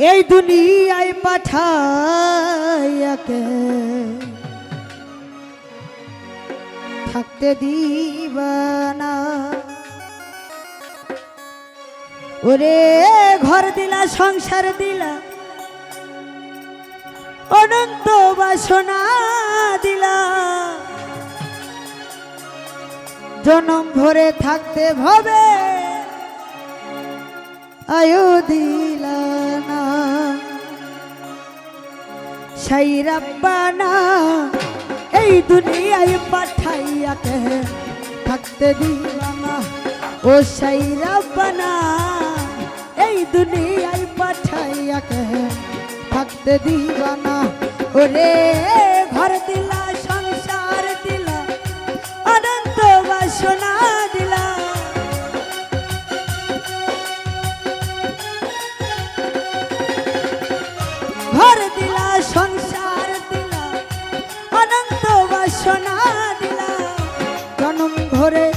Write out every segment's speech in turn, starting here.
এই দুনিয়ায় পাঠাইয়াকে থাকতে দিবানা। ওরে ঘর দিলা সংসার দিলা অনন্ত বাসনা দিলা, জনম ভরে থাকতে ভবে আয়ু দিলা না। সেই রাব্বানা এই দুনিয়ায় পাঠাইয়াকে থাকতে দিবানা। ও সেই রাব্বানা এই দুনিয়ায় পাঠাইয়াকে থাকতে দিবানা। ওরে ঘর দিলা সংসার দিলা অনন্ত বাসনা দিলা, ঘর দিলা সংসার দিলা অনন্ত বাসনা দিলা, জনম ভরে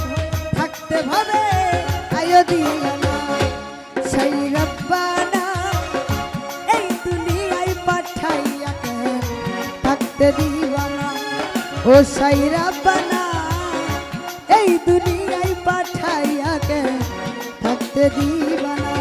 থাকতে ভাবে আয়ো দিলা না। সেই রব্বানা এই দুনিয়ায় পাঠাইয়াকে থাকতে দিবানা। ও সেই রব্বানা এই দুনিয়ায় পাঠাইয়াকে থাকতে দিবানা।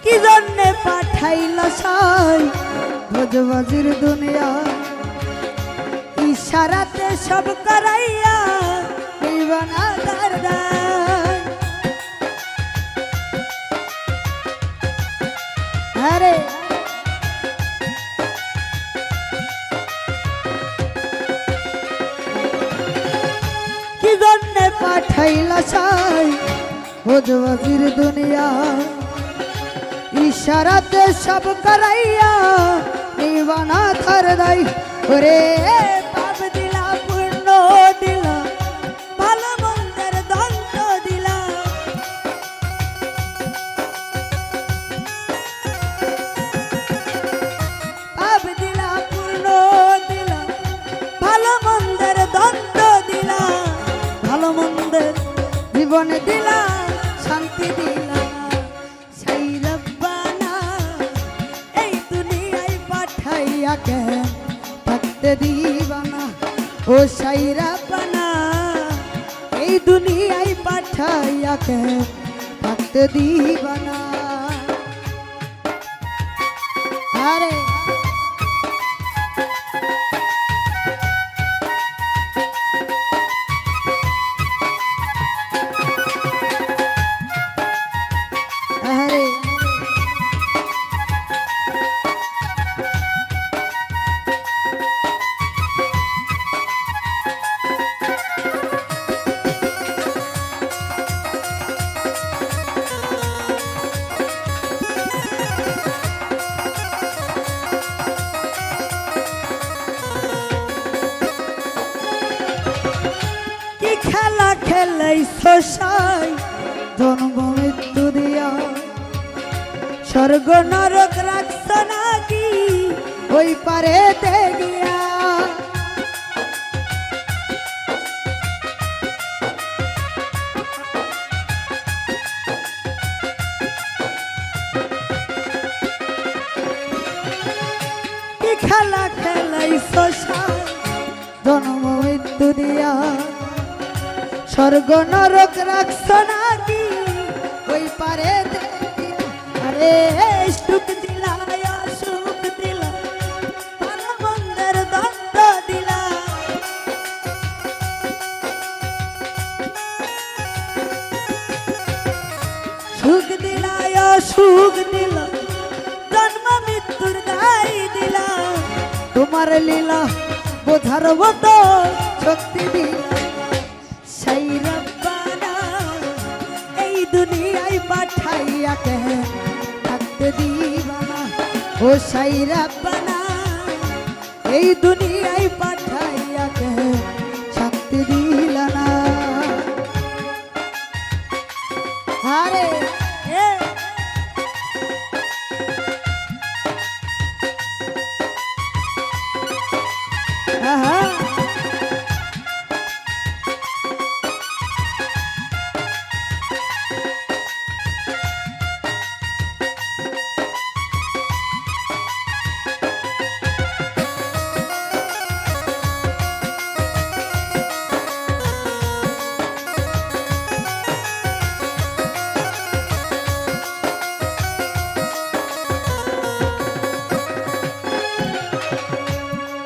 কি জন্যে পাঠাইলা সাই ভোজবাজির দুনিয়া, ইশারাতে সব করাইয়া দিবানা তার দায়। আরে কি জন্যে পাঠাইলা সাই ভোজবাজির দুনিয়া, ইশারাতে সব করাইয়া নিবানা থার দায়। ওরে পাপ দিলা পূর্ণ দিলা ভালো মন্দের দ্বন্দ্ব দিলা, পাপ দিলা পূর্ণ দিলা ভালো মন্দের দ্বন্দ্ব দিলা, ভালো মন্দের জীবনে দিলা শান্তি দিলা। সেই রব্বানা এই দুনিয়ায় পাঠাইয়াকে থাকতে দিবানা। ও সেই রব্বানা এই দুনিয়ায় পাঠাইয়াকে থাকতে দিবানা। আরে আরে কি খেলা খেলাইছো সাই জন্ম মৃত্যু দিয়া, স্বর্গ নরক রাখছ নাকি ওই পারেতে গিয়া। কি খেলা খেলাইছো সাই জন্ম মৃত্যু দিয়া, স্বর্গ নরক রাখছ নাকি ওই পারেতে গিয়া। আরে সুখ দিলা সুখ দিলা ভালো মন্দের দ্বন্দ্ব দিলা, সুখ দিলা সুখ দিলা জন্ম মৃত্যুর দায় দিলা। তোমার লীলা বোঝার মতো শক্তি দিলা সেই রব্বানা এই দুনিয়ায় পাঠাইয়া কে থাকতে দিবানা ও সেই রব্বানা এই দুনিয়ায় পাঠাইয়া কে শান্তি দিলা না আরে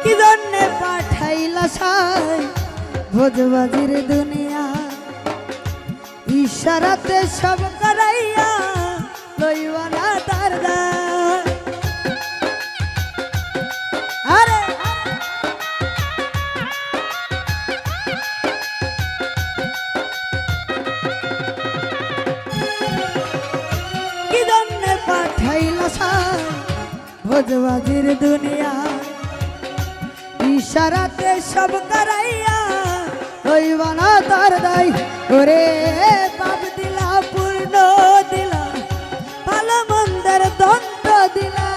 কি জন্যে পাঠাইলা সাই ভোজবাজির দুনিয়া ইশারাতে সব করাইয়া লইবানা তার দায় আরে কি জন্যে পাঠাইলা সাই ভোজবাজির দুনিয়া ইশারাতে সব করাইয়া হইবানা তার দায় ওরে পাপ দিলা পূর্ণ দিলা ভালো মন্দের দ্বন্দ্ব দিলা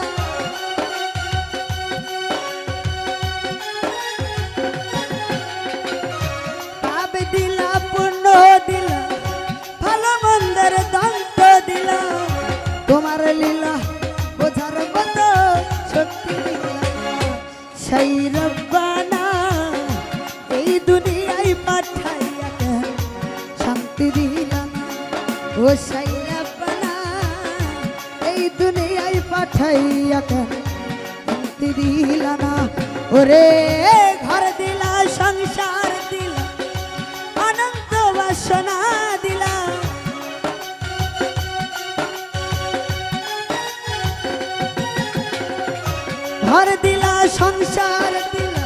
পাপ দিলা পূর্ণ দিলা ভালো মন্দের দ্বন্দ্ব দিলা তোমার লীলা বোঝার মতো শক্তি দিলা সেই রব্বানা এই দুনিয়ায় পাঠাইয়া কেন শান্তি দিলা না ও সেই রব্বানা এই দুনিয়ায় পাঠাইয়া কেন শান্তি দিলা না ওরে ঘর দিলা সংসার দিলা অনন্ত বাসনা দিলা ঘর দিলা সংসার দিলা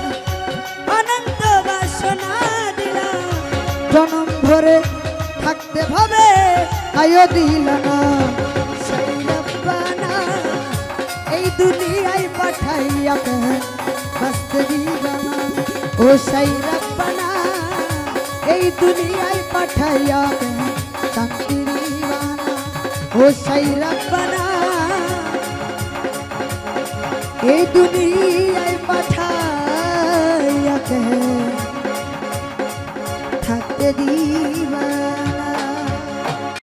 অনন্ত বাসনা দিলা জনম ভরে থাকতে ভাবে আয়ো দিলা না সেই রব্বানা এই দুনিয়ায় পাঠাইয়া কে বাঁচতে দিলা না ও সেই রব্বানা এই দুনিয়ায় পাঠাইয়া কে শান্তি দিলা না ও সেই রব্বানা এই দুনিয়ায় পাঠাইয়া কে থাকতে দিবা না